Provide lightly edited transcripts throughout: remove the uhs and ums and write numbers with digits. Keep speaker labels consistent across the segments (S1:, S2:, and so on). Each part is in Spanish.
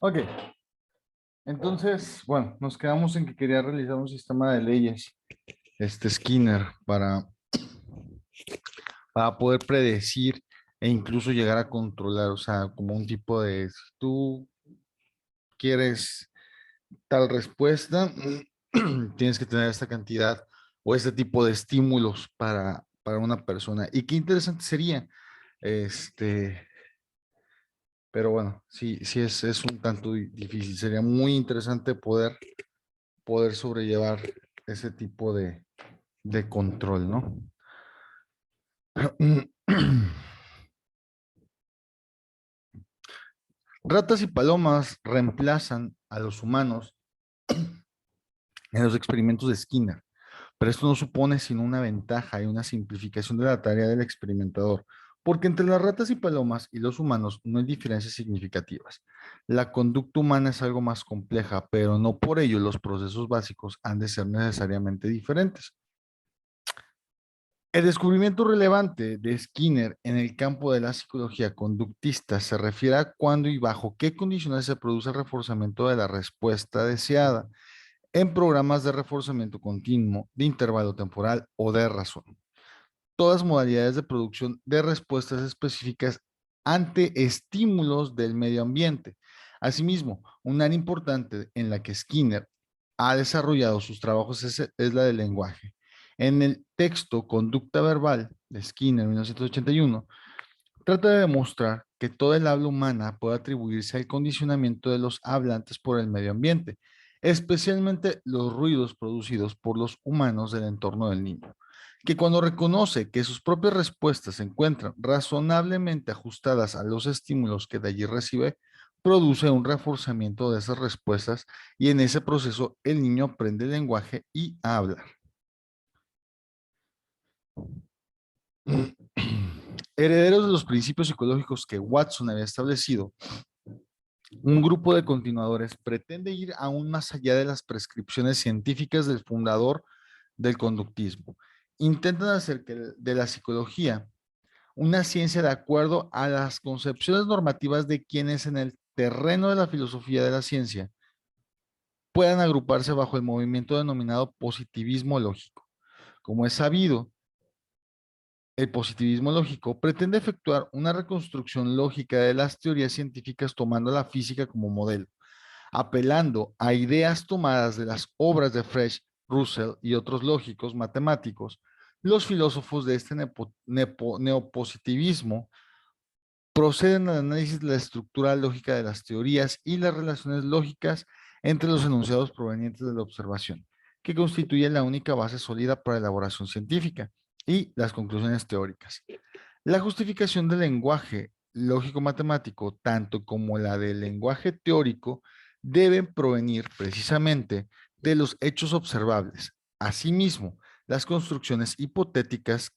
S1: Ok, entonces, bueno, nos quedamos en que quería realizar un sistema de leyes, Skinner, para poder predecir e incluso llegar a controlar, o sea, como un tipo de, si tú quieres tal respuesta, tienes que tener esta cantidad o este tipo de estímulos para una persona. Y qué interesante sería, este, pero bueno, sí, sí es un tanto difícil. Sería muy interesante poder sobrellevar ese tipo de control, ¿no? Ratas y palomas reemplazan a los humanos en los experimentos de Skinner, pero esto no supone sino una ventaja y una simplificación de la tarea del experimentador, porque entre las ratas y palomas y los humanos no hay diferencias significativas. La conducta humana es algo más compleja, pero no por ello los procesos básicos han de ser necesariamente diferentes. El descubrimiento relevante de Skinner en el campo de la psicología conductista se refiere a cuándo y bajo qué condiciones se produce el reforzamiento de la respuesta deseada en programas de reforzamiento continuo, de intervalo temporal o de razón. Todas modalidades de producción de respuestas específicas ante estímulos del medio ambiente. Asimismo, un área importante en la que Skinner ha desarrollado sus trabajos es la del lenguaje. En el texto Conducta Verbal de Skinner, 1981, trata de demostrar que toda el habla humana puede atribuirse al condicionamiento de los hablantes por el medio ambiente, especialmente los ruidos producidos por los humanos del entorno del niño, que cuando reconoce que sus propias respuestas se encuentran razonablemente ajustadas a los estímulos que de allí recibe, produce un reforzamiento de esas respuestas y en ese proceso el niño aprende el lenguaje y a hablar. Herederos de los principios psicológicos que Watson había establecido, un grupo de continuadores pretende ir aún más allá de las prescripciones científicas del fundador del conductismo. Intentan hacer de la psicología una ciencia de acuerdo a las concepciones normativas de quienes en el terreno de la filosofía de la ciencia puedan agruparse bajo el movimiento denominado positivismo lógico. Como es sabido, el positivismo lógico pretende efectuar una reconstrucción lógica de las teorías científicas tomando la física como modelo, apelando a ideas tomadas de las obras de Frege, Russell y otros lógicos matemáticos. Los filósofos de este neopositivismo proceden al análisis de la estructura lógica de las teorías y las relaciones lógicas entre los enunciados provenientes de la observación, que constituye la única base sólida para la elaboración científica y las conclusiones teóricas. La justificación del lenguaje lógico-matemático, tanto como la del lenguaje teórico, deben provenir precisamente de los hechos observables. Asimismo, las construcciones hipotéticas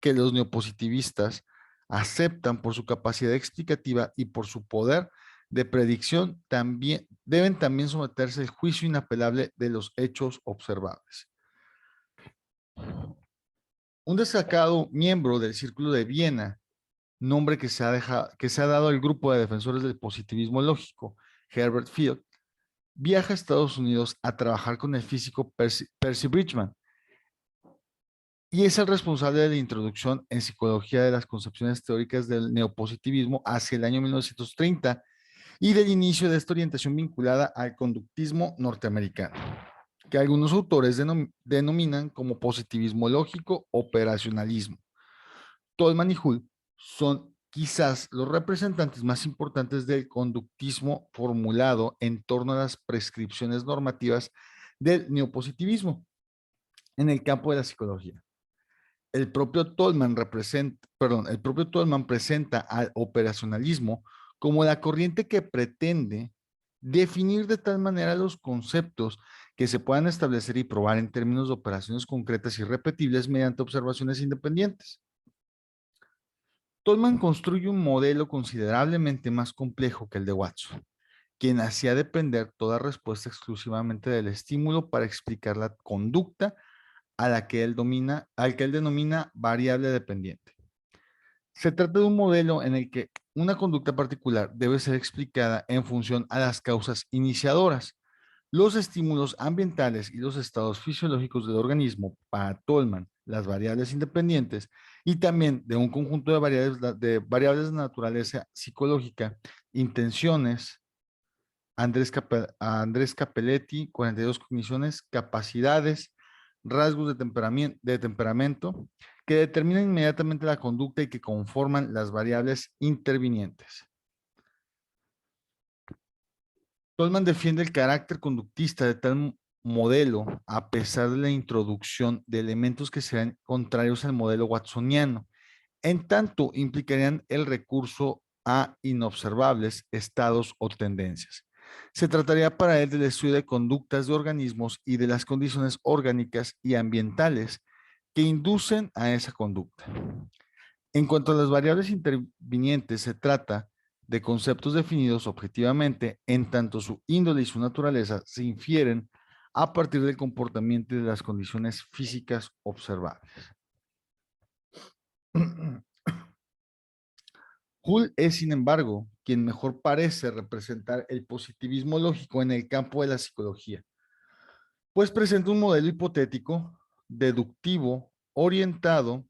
S1: que los neopositivistas aceptan por su capacidad explicativa y por su poder de predicción también deben también someterse al juicio inapelable de los hechos observables. Un destacado miembro del Círculo de Viena, nombre que se ha dado al grupo de defensores del positivismo lógico, Herbert Field, viaja a Estados Unidos a trabajar con el físico Percy Bridgman, y es el responsable de la introducción en psicología de las concepciones teóricas del neopositivismo hacia el año 1930 y del inicio de esta orientación vinculada al conductismo norteamericano, que algunos autores denominan como positivismo lógico operacionalismo. Tolman y Hull son quizás los representantes más importantes del conductismo formulado en torno a las prescripciones normativas del neopositivismo en el campo de la psicología. El propio Tolman presenta al operacionalismo como la corriente que pretende definir de tal manera los conceptos que se puedan establecer y probar en términos de operaciones concretas y repetibles mediante observaciones independientes. Tolman construye un modelo considerablemente más complejo que el de Watson, quien hacía depender toda respuesta exclusivamente del estímulo para explicar la conducta al que él denomina variable dependiente. Se trata de un modelo en el que una conducta particular debe ser explicada en función a las causas iniciadoras, los estímulos ambientales y los estados fisiológicos del organismo para Tolman, las variables independientes, y también de un conjunto de variables de naturaleza psicológica, intenciones, Andrés Capelletti, 42 cogniciones, capacidades, rasgos de temperamento, que determinan inmediatamente la conducta y que conforman las variables intervinientes. Tolman defiende el carácter conductista de tal modelo a pesar de la introducción de elementos que serán contrarios al modelo watsoniano, en tanto implicarían el recurso a inobservables estados o tendencias. Se trataría para él del estudio de conductas de organismos y de las condiciones orgánicas y ambientales que inducen a esa conducta. En cuanto a las variables intervinientes, se trata de conceptos definidos objetivamente, en tanto su índole y su naturaleza se infieren a partir del comportamiento y de las condiciones físicas observables. Hull es, sin embargo, quien mejor parece representar el positivismo lógico en el campo de la psicología, pues presenta un modelo hipotético, deductivo, orientado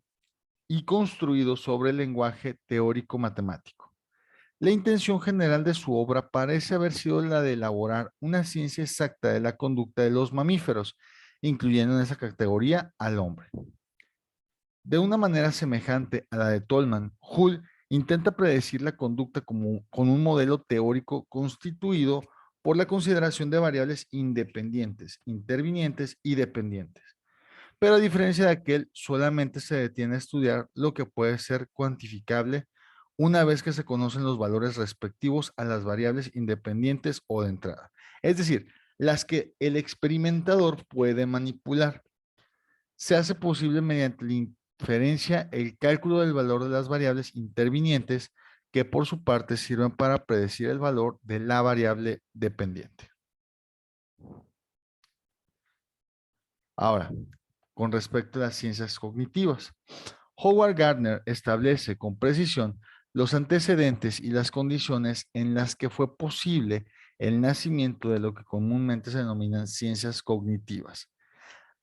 S1: y construido sobre el lenguaje teórico matemático. La intención general de su obra parece haber sido la de elaborar una ciencia exacta de la conducta de los mamíferos, incluyendo en esa categoría al hombre. De una manera semejante a la de Tolman, Hull intenta predecir la conducta con un modelo teórico constituido por la consideración de variables independientes, intervinientes y dependientes. Pero a diferencia de aquel, solamente se detiene a estudiar lo que puede ser cuantificable una vez que se conocen los valores respectivos a las variables independientes o de entrada. Es decir, las que el experimentador puede manipular. Se hace posible mediante la inferencia el cálculo del valor de las variables intervinientes que por su parte sirven para predecir el valor de la variable dependiente. Ahora, con respecto a las ciencias cognitivas, Howard Gardner establece con precisión los antecedentes y las condiciones en las que fue posible el nacimiento de lo que comúnmente se denominan ciencias cognitivas.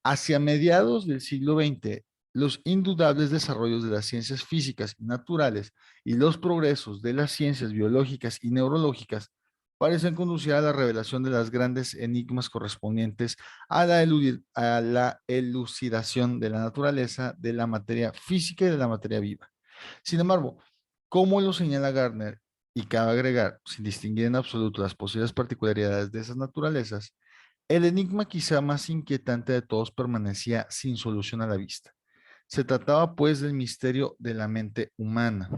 S1: Hacia mediados del siglo XX, los indudables desarrollos de las ciencias físicas y naturales y los progresos de las ciencias biológicas y neurológicas parecen conducir a la revelación de las grandes enigmas correspondientes a la elucidación de la naturaleza de la materia física y de la materia viva. Sin embargo, como lo señala Gardner, y cabe agregar, sin distinguir en absoluto las posibles particularidades de esas naturalezas, el enigma quizá más inquietante de todos permanecía sin solución a la vista. Se trataba pues del misterio de la mente humana.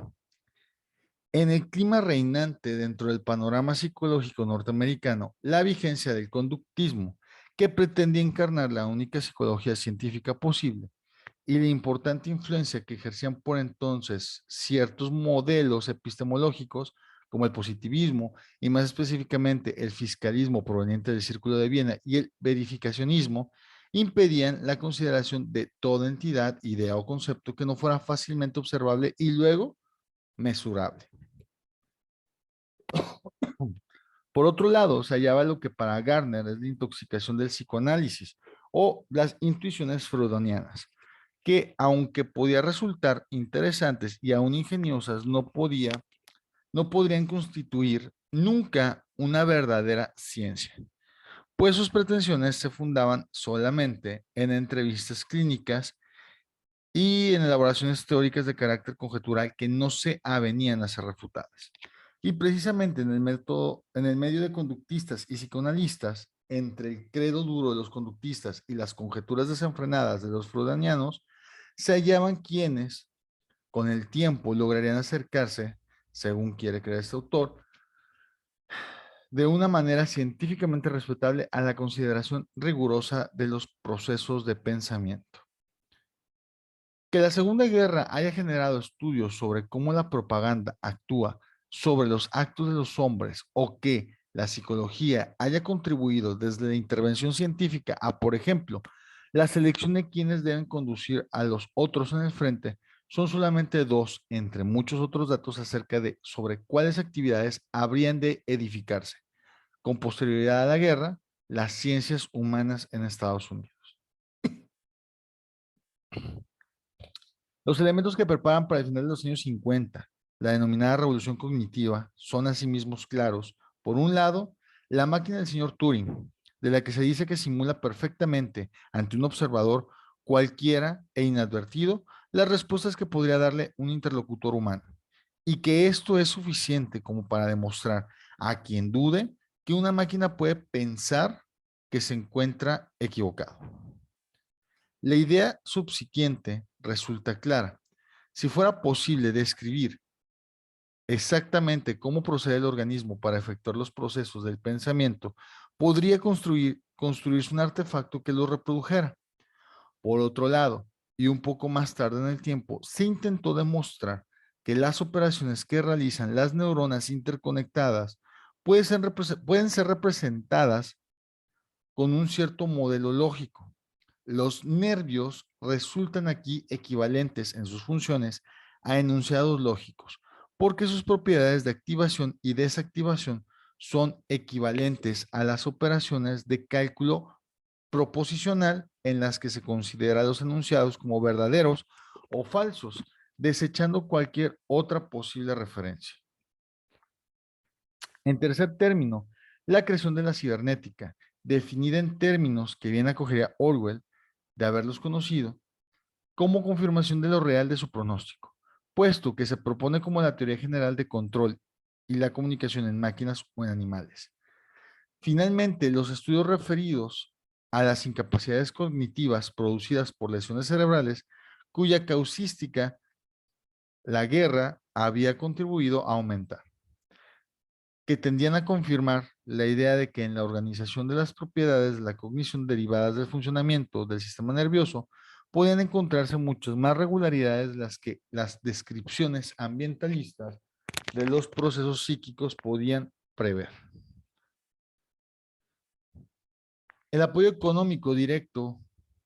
S1: En el clima reinante dentro del panorama psicológico norteamericano, la vigencia del conductismo, que pretendía encarnar la única psicología científica posible, y la importante influencia que ejercían por entonces ciertos modelos epistemológicos, como el positivismo y más específicamente el fiscalismo proveniente del Círculo de Viena y el verificacionismo, impedían la consideración de toda entidad, idea o concepto que no fuera fácilmente observable y luego mesurable. Por otro lado, se hallaba lo que para Gardner es la intoxicación del psicoanálisis o las intuiciones freudonianas, que aunque podía resultar interesantes y aún ingeniosas, no podrían constituir nunca una verdadera ciencia, pues sus pretensiones se fundaban solamente en entrevistas clínicas y en elaboraciones teóricas de carácter conjetural que no se avenían a ser refutadas. Y precisamente en el medio de conductistas y psicoanalistas, entre el credo duro de los conductistas y las conjeturas desenfrenadas de los freudanianos, se hallaban quienes, con el tiempo, lograrían acercarse, según quiere creer este autor, de una manera científicamente respetable a la consideración rigurosa de los procesos de pensamiento. Que la Segunda Guerra haya generado estudios sobre cómo la propaganda actúa sobre los actos de los hombres o que la psicología haya contribuido desde la intervención científica a, por ejemplo, la selección de quienes deben conducir a los otros en el frente, son solamente dos entre muchos otros datos acerca de sobre cuáles actividades habrían de edificarse con posterioridad a la guerra las ciencias humanas en Estados Unidos. Los elementos que preparan para el final de los años 50, la denominada revolución cognitiva, son asimismo claros. Por un lado, la máquina del señor Turing, de la que se dice que simula perfectamente ante un observador cualquiera e inadvertido las respuestas que podría darle un interlocutor humano, y que esto es suficiente como para demostrar a quien dude que una máquina puede pensar que se encuentra equivocado. La idea subsiguiente resulta clara. Si fuera posible describir exactamente cómo procede el organismo para efectuar los procesos del pensamiento, podría construirse un artefacto que lo reprodujera. Por otro lado, y un poco más tarde en el tiempo, se intentó demostrar que las operaciones que realizan las neuronas interconectadas pueden ser representadas con un cierto modelo lógico. Los nervios resultan aquí equivalentes en sus funciones a enunciados lógicos, porque sus propiedades de activación y desactivación son equivalentes a las operaciones de cálculo proposicional en las que se considera los enunciados como verdaderos o falsos, desechando cualquier otra posible referencia. En tercer término, la creación de la cibernética, definida en términos que bien acogería Orwell, de haberlos conocido, como confirmación de lo real de su pronóstico, puesto que se propone como la teoría general de control y la comunicación en máquinas o en animales. Finalmente, los estudios referidos a las incapacidades cognitivas producidas por lesiones cerebrales, cuya causística la guerra había contribuido a aumentar, que tendían a confirmar la idea de que en la organización de las propiedades de la cognición derivadas del funcionamiento del sistema nervioso podían encontrarse muchas más regularidades de las que las descripciones ambientalistas de los procesos psíquicos podían prever. El apoyo económico directo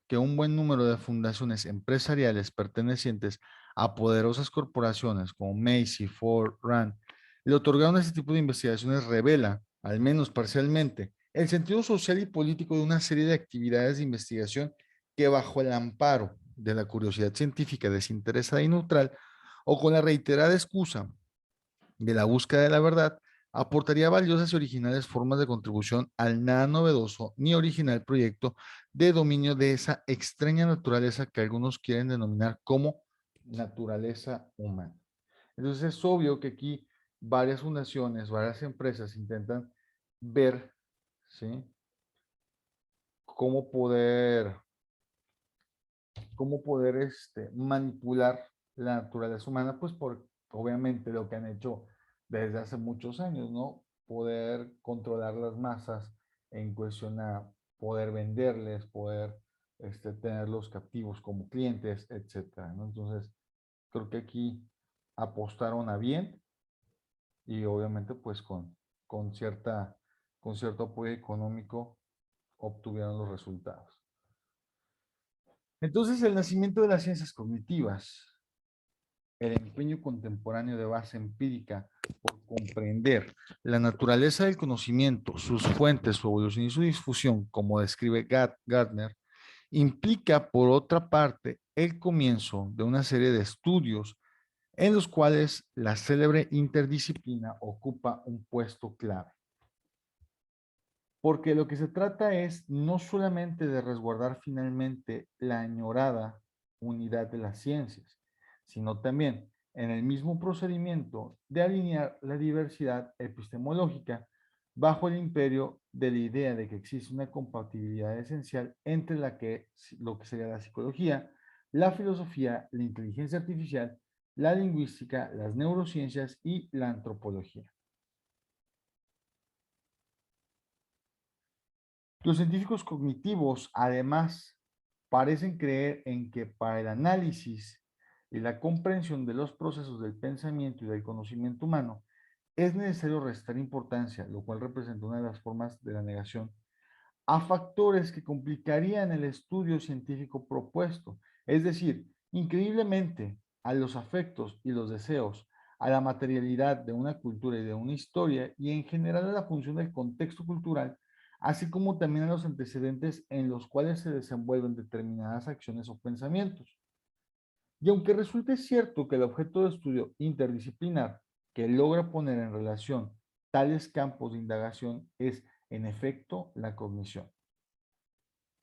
S1: que un buen número de fundaciones empresariales pertenecientes a poderosas corporaciones como Macy, Ford, Rand, le otorgaron a este tipo de investigaciones revela, al menos parcialmente, el sentido social y político de una serie de actividades de investigación que bajo el amparo de la curiosidad científica desinteresada y neutral, o con la reiterada excusa de la búsqueda de la verdad, aportaría valiosas y originales formas de contribución al nada novedoso ni original proyecto de dominio de esa extraña naturaleza que algunos quieren denominar como naturaleza humana. Entonces es obvio que aquí varias fundaciones, varias empresas intentan ver, ¿sí?, cómo poder, manipular la naturaleza humana, pues por obviamente lo que han hecho desde hace muchos años, ¿no? Poder controlar las masas en cuestión a poder venderles, poder tenerlos captivos como clientes, etcétera, ¿no? Entonces, creo que aquí apostaron a bien y obviamente pues con, cierta, con cierto apoyo económico obtuvieron los resultados. Entonces, el nacimiento de las ciencias cognitivas, el empeño contemporáneo de base empírica por comprender la naturaleza del conocimiento, sus fuentes, su evolución y su difusión, como describe Gardner, implica, por otra parte, el comienzo de una serie de estudios en los cuales la célebre interdisciplina ocupa un puesto clave. Porque lo que se trata es no solamente de resguardar finalmente la añorada unidad de las ciencias, sino también en el mismo procedimiento de alinear la diversidad epistemológica bajo el imperio de la idea de que existe una compatibilidad esencial entre lo que sería la psicología, la filosofía, la inteligencia artificial, la lingüística, las neurociencias y la antropología. Los científicos cognitivos, además, parecen creer en que para el análisis y la comprensión de los procesos del pensamiento y del conocimiento humano, es necesario restar importancia, lo cual representa una de las formas de la negación, a factores que complicarían el estudio científico propuesto. Es decir, increíblemente, a los afectos y los deseos, a la materialidad de una cultura y de una historia, y en general a la función del contexto cultural, así como también a los antecedentes en los cuales se desenvuelven determinadas acciones o pensamientos. Y aunque resulte cierto que el objeto de estudio interdisciplinar que logra poner en relación tales campos de indagación es, en efecto, la cognición,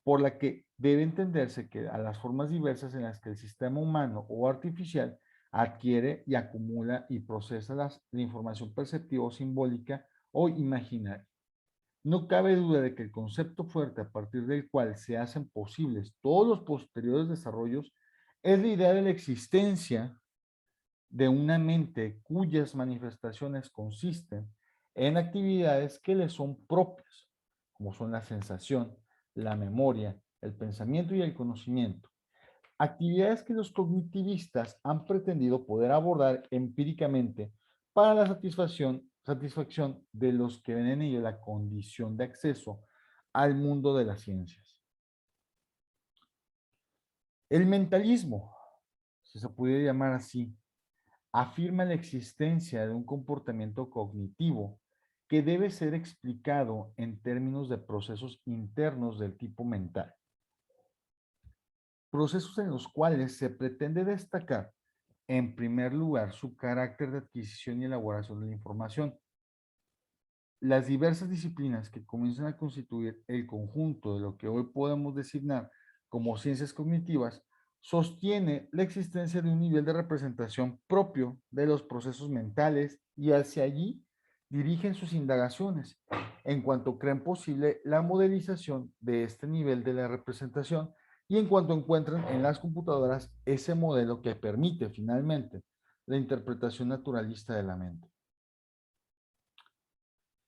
S1: por la que debe entenderse que a las formas diversas en las que el sistema humano o artificial adquiere y acumula y procesa la información perceptiva o simbólica o imaginaria. No cabe duda de que el concepto fuerte a partir del cual se hacen posibles todos los posteriores desarrollos es la idea de la existencia de una mente cuyas manifestaciones consisten en actividades que le son propias, como son la sensación, la memoria, el pensamiento y el conocimiento. Actividades que los cognitivistas han pretendido poder abordar empíricamente para la satisfacción de los que ven en ello la condición de acceso al mundo de las ciencias. El mentalismo, si se pudiera llamar así, afirma la existencia de un comportamiento cognitivo que debe ser explicado en términos de procesos internos del tipo mental, procesos en los cuales se pretende destacar, en primer lugar, su carácter de adquisición y elaboración de la información. Las diversas disciplinas que comienzan a constituir el conjunto de lo que hoy podemos designar como ciencias cognitivas sostiene la existencia de un nivel de representación propio de los procesos mentales y hacia allí dirigen sus indagaciones en cuanto creen posible la modelización de este nivel de la representación y en cuanto encuentran en las computadoras ese modelo que permite finalmente la interpretación naturalista de la mente.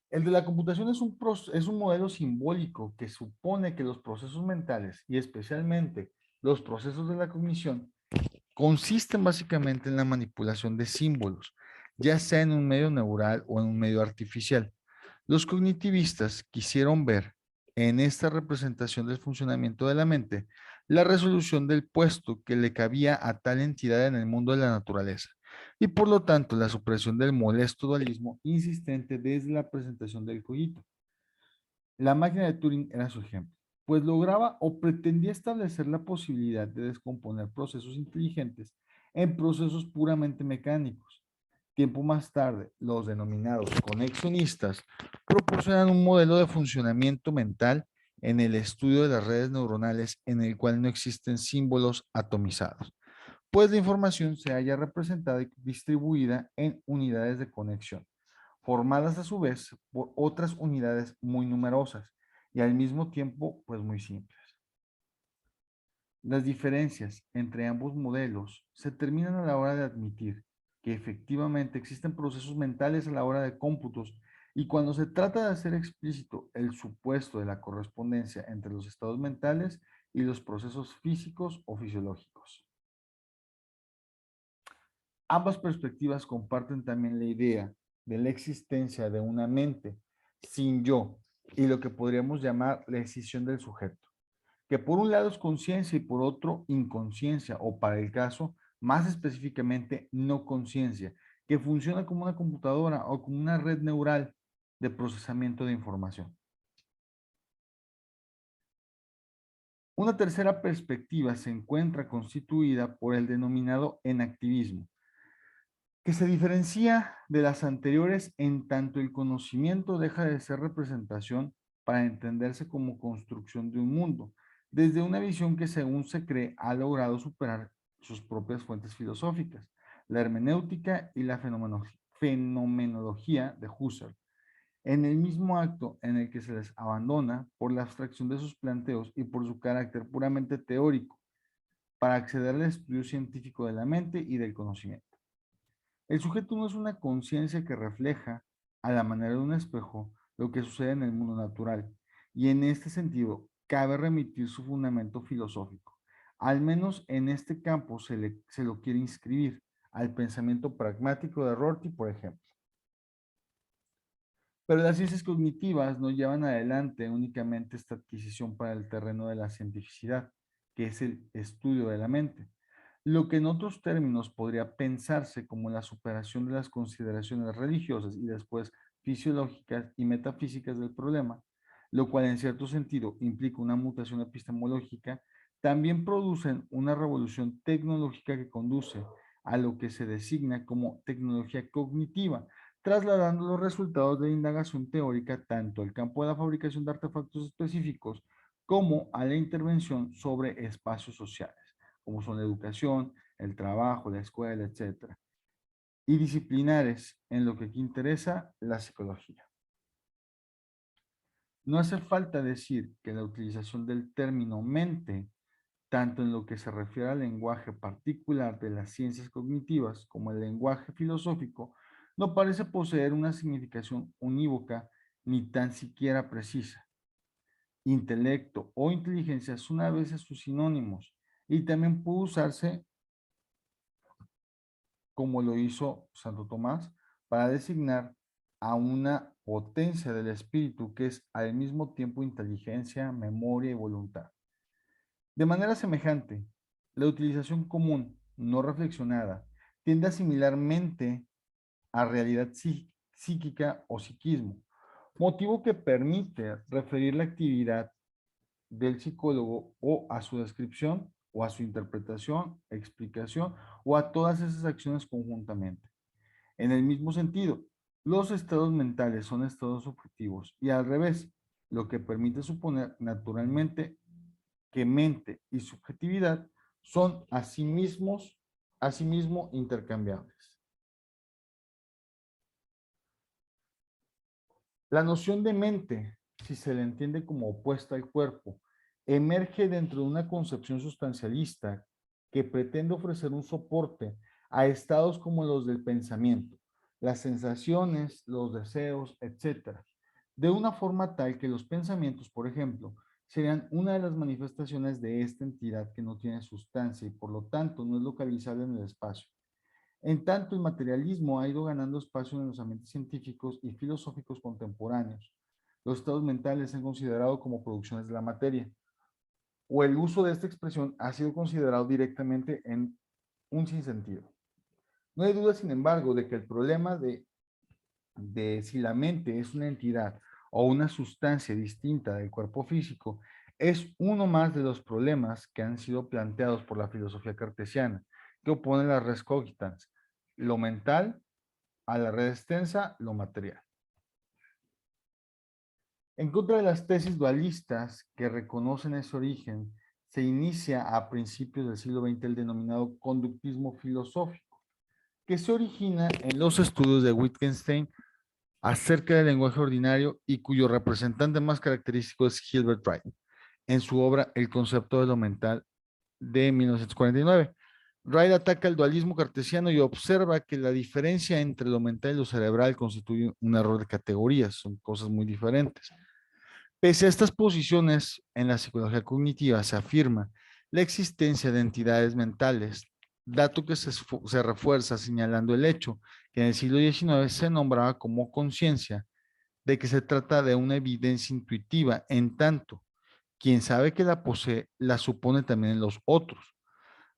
S1: El de la computación es un modelo simbólico que supone que los procesos mentales y especialmente los procesos de la cognición consisten básicamente en la manipulación de símbolos, ya sea en un medio neural o en un medio artificial. Los cognitivistas quisieron ver en esta representación del funcionamiento de la mente la resolución del puesto que le cabía a tal entidad en el mundo de la naturaleza y por lo tanto la supresión del molesto dualismo insistente desde la presentación del cogito. La máquina de Turing era su ejemplo, pues lograba o pretendía establecer la posibilidad de descomponer procesos inteligentes en procesos puramente mecánicos. Tiempo más tarde, los denominados conexionistas proporcionan un modelo de funcionamiento mental en el estudio de las redes neuronales en el cual no existen símbolos atomizados, pues la información se halla representada y distribuida en unidades de conexión, formadas a su vez por otras unidades muy numerosas y al mismo tiempo pues muy simples. Las diferencias entre ambos modelos se terminan a la hora de admitir que efectivamente existen procesos mentales a la hora de cómputos y cuando se trata de hacer explícito el supuesto de la correspondencia entre los estados mentales y los procesos físicos o fisiológicos. Ambas perspectivas comparten también la idea de la existencia de una mente sin yo y lo que podríamos llamar la escisión del sujeto, que por un lado es conciencia y por otro inconsciencia, o para el caso, más específicamente, no conciencia, que funciona como una computadora o como una red neural de procesamiento de información. Una tercera perspectiva se encuentra constituida por el denominado enactivismo, que se diferencia de las anteriores en tanto el conocimiento deja de ser representación para entenderse como construcción de un mundo, desde una visión que según se cree ha logrado superar sus propias fuentes filosóficas, la hermenéutica y la fenomenología de Husserl, en el mismo acto en el que se les abandona por la abstracción de sus planteos y por su carácter puramente teórico, para acceder al estudio científico de la mente y del conocimiento. El sujeto no es una conciencia que refleja, a la manera de un espejo, lo que sucede en el mundo natural, y en este sentido cabe remitir su fundamento filosófico. Al menos en este campo se lo quiere inscribir al pensamiento pragmático de Rorty, por ejemplo. Pero las ciencias cognitivas no llevan adelante únicamente esta adquisición para el terreno de la cientificidad, que es el estudio de la mente. lo que en otros términos podría pensarse como la superación de las consideraciones religiosas y después fisiológicas y metafísicas del problema, lo cual en cierto sentido implica una mutación epistemológica, también producen una revolución tecnológica que conduce a lo que se designa como tecnología cognitiva, trasladando los resultados de la indagación teórica tanto al campo de la fabricación de artefactos específicos como a la intervención sobre espacios sociales, como son la educación, el trabajo, la escuela, etcétera, y disciplinares en lo que aquí interesa la psicología. No hace falta decir que la utilización del término mente, tanto en lo que se refiere al lenguaje particular de las ciencias cognitivas como el lenguaje filosófico, no parece poseer una significación unívoca ni tan siquiera precisa. Intelecto o inteligencia son a veces sus sinónimos y también puede usarse como lo hizo Santo Tomás para designar a una potencia del espíritu que es al mismo tiempo inteligencia, memoria y voluntad. De manera semejante, la utilización común, no reflexionada, tiende a similarmente a realidad psíquica o psiquismo, motivo que permite referir la actividad del psicólogo o a su descripción o a su interpretación, explicación o a todas esas acciones conjuntamente. En el mismo sentido, los estados mentales son estados subjetivos y al revés, lo que permite suponer naturalmente que mente y subjetividad son asimismo intercambiables. La noción de mente, si se le entiende como opuesta al cuerpo, emerge dentro de una concepción sustancialista que pretende ofrecer un soporte a estados como los del pensamiento, las sensaciones, los deseos, etcétera, de una forma tal que los pensamientos, por ejemplo, serían una de las manifestaciones de esta entidad que no tiene sustancia y por lo tanto no es localizable en el espacio. En tanto, el materialismo ha ido ganando espacio en los ambientes científicos y filosóficos contemporáneos. Los estados mentales se han considerado como producciones de la materia, o el uso de esta expresión ha sido considerado directamente en un sinsentido. No hay duda, sin embargo, de que el problema de si la mente es una entidad o una sustancia distinta del cuerpo físico es uno más de los problemas que han sido planteados por la filosofía cartesiana, que opone las res cogitans, lo mental a la red extensa, lo material. En contra de las tesis dualistas que reconocen ese origen, se inicia a principios del siglo XX el denominado conductismo filosófico, que se origina en los estudios de Wittgenstein acerca del lenguaje ordinario y cuyo representante más característico es Gilbert Wright, en su obra El concepto de lo mental de 1949. Wright ataca el dualismo cartesiano y observa que la diferencia entre lo mental y lo cerebral constituye un error de categorías, son cosas muy diferentes. Pese a estas posiciones, en la psicología cognitiva se afirma la existencia de entidades mentales, dato que se refuerza señalando el hecho que en el siglo XIX se nombraba como conciencia de que se trata de una evidencia intuitiva, en tanto quien sabe que la posee la supone también en los otros.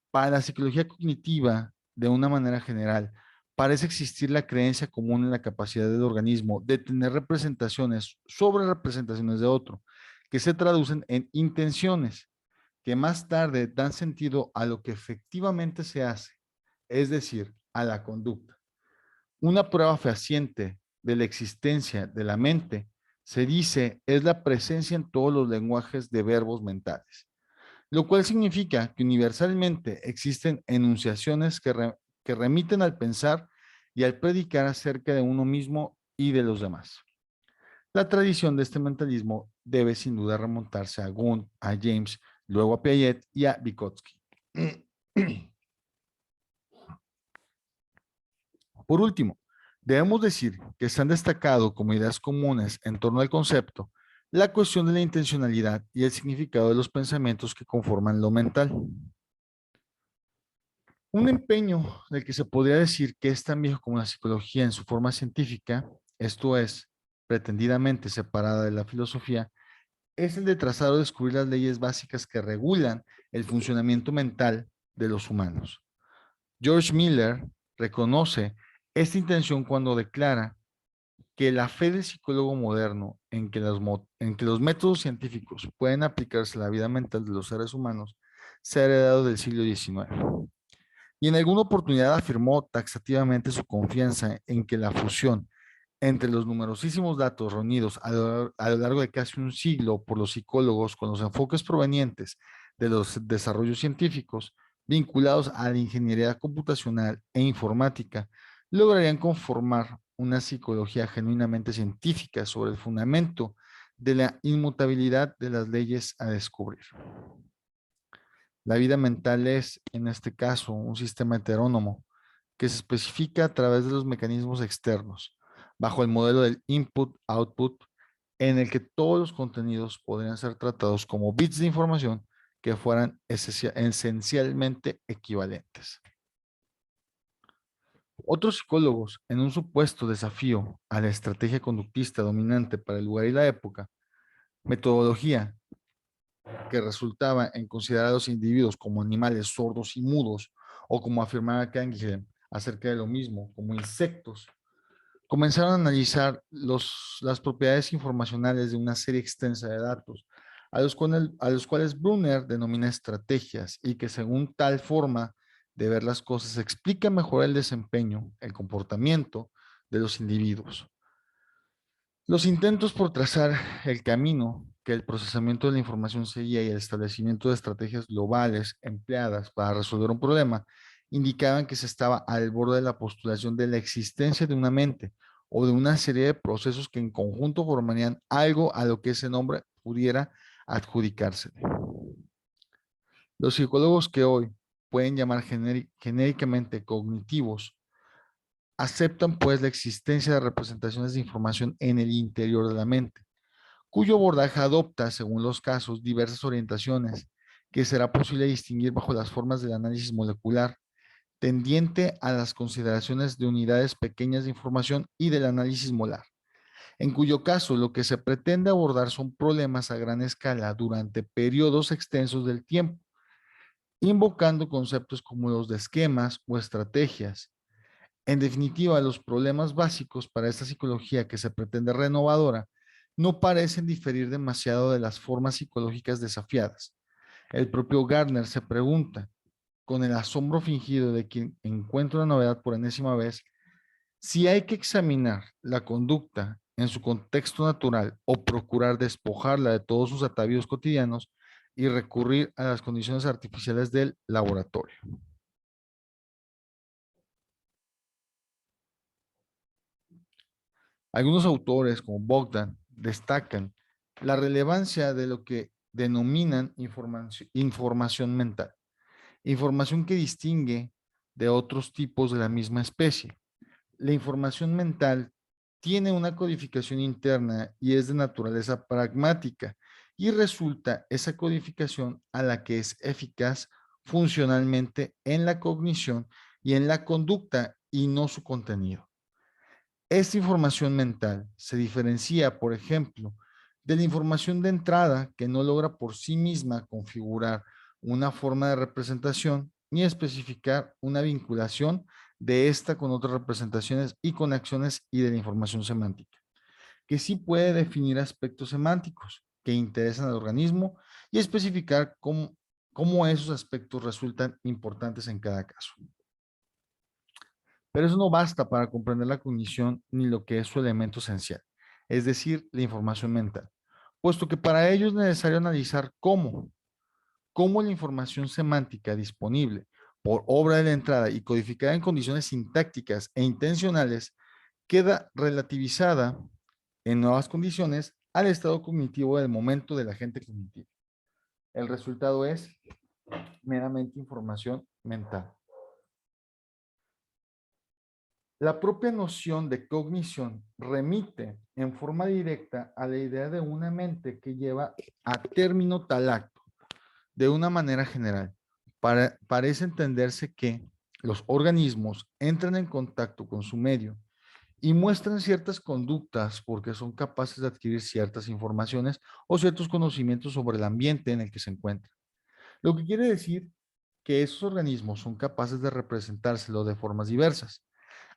S1: Para la psicología cognitiva, de una manera general, parece existir la creencia común en la capacidad del organismo de tener representaciones sobre representaciones de otro, que se traducen en intenciones, que más tarde dan sentido a lo que efectivamente se hace, es decir, a la conducta. Una prueba fehaciente de la existencia de la mente, se dice, es la presencia en todos los lenguajes de verbos mentales, lo cual significa que universalmente existen enunciaciones que remiten al pensar y al predicar acerca de uno mismo y de los demás. La tradición de este mentalismo debe sin duda remontarse a Gunn, a James, luego a Piaget y a Vygotsky. Por último, debemos decir que se han destacado como ideas comunes en torno al concepto la cuestión de la intencionalidad y el significado de los pensamientos que conforman lo mental. Un empeño del que se podría decir que es tan viejo como la psicología en su forma científica, esto es, pretendidamente separada de la filosofía, es el de trazar o descubrir las leyes básicas que regulan el funcionamiento mental de los humanos. George Miller reconoce esta intención cuando declara que la fe del psicólogo moderno en que los métodos científicos pueden aplicarse a la vida mental de los seres humanos se ha heredado del siglo XIX. Y en alguna oportunidad afirmó taxativamente su confianza en que la fusión entre los numerosísimos datos reunidos a lo largo de casi un siglo por los psicólogos con los enfoques provenientes de los desarrollos científicos vinculados a la ingeniería computacional e informática, lograrían conformar una psicología genuinamente científica sobre el fundamento de la inmutabilidad de las leyes a descubrir. La vida mental es, en este caso, un sistema heterónomo que se especifica a través de los mecanismos externos, bajo el modelo del input-output, en el que todos los contenidos podrían ser tratados como bits de información que fueran esencialmente equivalentes. Otros psicólogos, en un supuesto desafío a la estrategia conductista dominante para el lugar y la época, metodología que resultaba en considerar a los individuos como animales sordos y mudos, o como afirmaba Canguilhem acerca de lo mismo, como insectos, comenzaron a analizar las propiedades informacionales de una serie extensa de datos, a los cuales Brunner denomina estrategias y que según tal forma de ver las cosas explica mejor el desempeño, el comportamiento de los individuos. Los intentos por trazar el camino que el procesamiento de la información seguía y el establecimiento de estrategias globales empleadas para resolver un problema indicaban que se estaba al borde de la postulación de la existencia de una mente o de una serie de procesos que en conjunto formarían algo a lo que ese nombre pudiera adjudicarse. Los psicólogos que hoy pueden llamar genéricamente cognitivos aceptan pues la existencia de representaciones de información en el interior de la mente, cuyo abordaje adopta, según los casos, diversas orientaciones que será posible distinguir bajo las formas del análisis molecular, tendiente a las consideraciones de unidades pequeñas de información y del análisis molar, en cuyo caso lo que se pretende abordar son problemas a gran escala durante periodos extensos del tiempo, invocando conceptos como los de esquemas o estrategias. En definitiva, los problemas básicos para esta psicología que se pretende renovadora no parecen diferir demasiado de las formas psicológicas desafiadas. El propio Gardner se pregunta, con el asombro fingido de quien encuentra una novedad por enésima vez, si hay que examinar la conducta en su contexto natural o procurar despojarla de todos sus atavíos cotidianos y recurrir a las condiciones artificiales del laboratorio. Algunos autores, como Bogdan, destacan la relevancia de lo que denominan información mental, información que distingue de otros tipos de la misma especie. La información mental tiene una codificación interna y es de naturaleza pragmática y resulta esa codificación a la que es eficaz funcionalmente en la cognición y en la conducta y no su contenido. Esta información mental se diferencia, por ejemplo, de la información de entrada que no logra por sí misma configurar una forma de representación ni especificar una vinculación de esta con otras representaciones y con acciones y de la información semántica, que sí puede definir aspectos semánticos que interesan al organismo y especificar cómo esos aspectos resultan importantes en cada caso. Pero eso no basta para comprender la cognición ni lo que es su elemento esencial, es decir, la información mental, puesto que para ello es necesario analizar cómo la información semántica disponible por obra de la entrada y codificada en condiciones sintácticas e intencionales queda relativizada en nuevas condiciones al estado cognitivo del momento del agente cognitivo. El resultado es meramente información mental. La propia noción de cognición remite en forma directa a la idea de una mente que lleva a término tal acto. De una manera general, parece entenderse que los organismos entran en contacto con su medio y muestran ciertas conductas porque son capaces de adquirir ciertas informaciones o ciertos conocimientos sobre el ambiente en el que se encuentran. Lo que quiere decir que esos organismos son capaces de representárselo de formas diversas.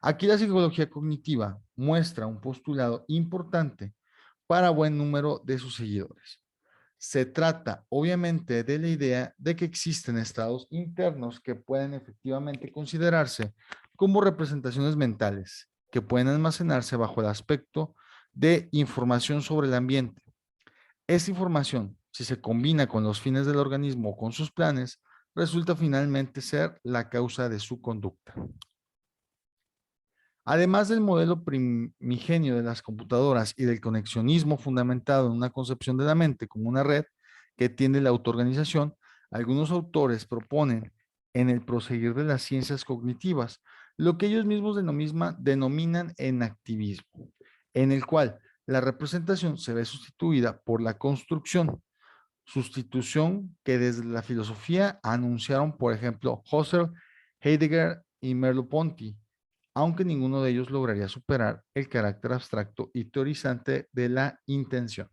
S1: Aquí la psicología cognitiva muestra un postulado importante para buen número de sus seguidores. Se trata, obviamente, de la idea de que existen estados internos que pueden efectivamente considerarse como representaciones mentales, que pueden almacenarse bajo el aspecto de información sobre el ambiente. Esta información, si se combina con los fines del organismo o con sus planes, resulta finalmente ser la causa de su conducta. Además del modelo primigenio de las computadoras y del conexionismo fundamentado en una concepción de la mente como una red que tiende la autoorganización, algunos autores proponen en el proseguir de las ciencias cognitivas lo que ellos mismos denominan enactivismo, en el cual la representación se ve sustituida por la construcción, sustitución que desde la filosofía anunciaron, por ejemplo, Husserl, Heidegger y Merleau-Ponty, aunque ninguno de ellos lograría superar el carácter abstracto y teorizante de la intención.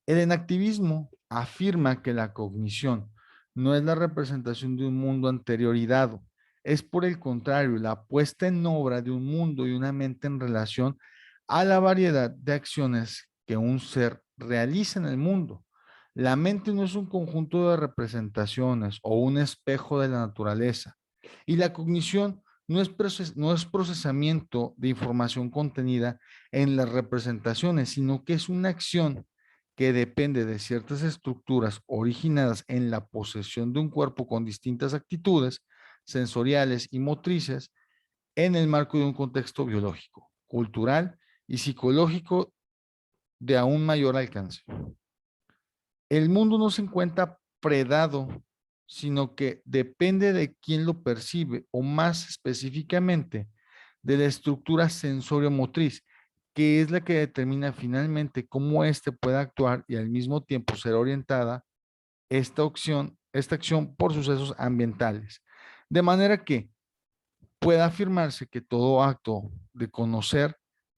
S1: El enactivismo afirma que la cognición no es la representación de un mundo anterioridad, es por el contrario la puesta en obra de un mundo y una mente en relación a la variedad de acciones que un ser realiza en el mundo. La mente no es un conjunto de representaciones o un espejo de la naturaleza, y la cognición no es procesamiento de información contenida en las representaciones, sino que es una acción que depende de ciertas estructuras originadas en la posesión de un cuerpo con distintas actitudes sensoriales y motrices en el marco de un contexto biológico, cultural y psicológico de aún mayor alcance. El mundo no se encuentra predado, sino que depende de quién lo percibe, o más específicamente, de la estructura sensorio-motriz, que es la que determina finalmente cómo éste puede actuar y al mismo tiempo ser orientada esta acción por sucesos ambientales. De manera que puede afirmarse que todo acto de conocer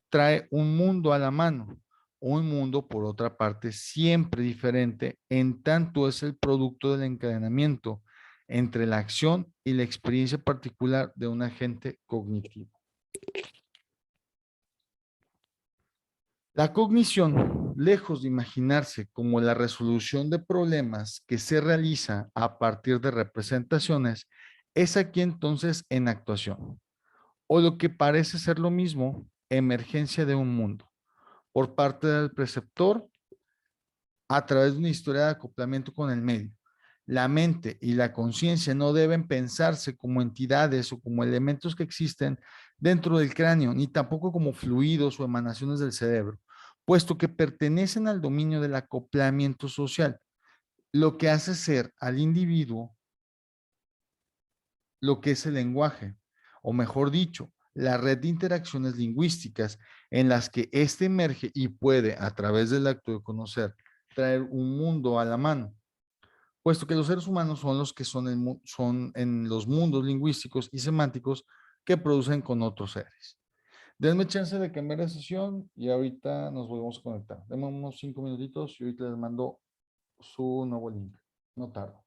S1: trae un mundo a la mano, un mundo, por otra parte, siempre diferente, en tanto es el producto del encadenamiento entre la acción y la experiencia particular de un agente cognitivo. La cognición, lejos de imaginarse como la resolución de problemas que se realiza a partir de representaciones, es aquí entonces en actuación, o lo que parece ser lo mismo, emergencia de un mundo, por parte del preceptor a través de una historia de acoplamiento con el medio. La mente y la conciencia no deben pensarse como entidades o como elementos que existen dentro del cráneo, ni tampoco como fluidos o emanaciones del cerebro, puesto que pertenecen al dominio del acoplamiento social, lo que hace ser al individuo lo que es el lenguaje, o mejor dicho, la red de interacciones lingüísticas en las que éste emerge y puede, a través del acto de conocer, traer un mundo a la mano, puesto que los seres humanos son los que son en los mundos lingüísticos y semánticos que producen con otros seres. Denme chance de cambiar de sesión y ahorita nos volvemos a conectar. Denme unos 5 minutitos y ahorita les mando su nuevo link. No tardo.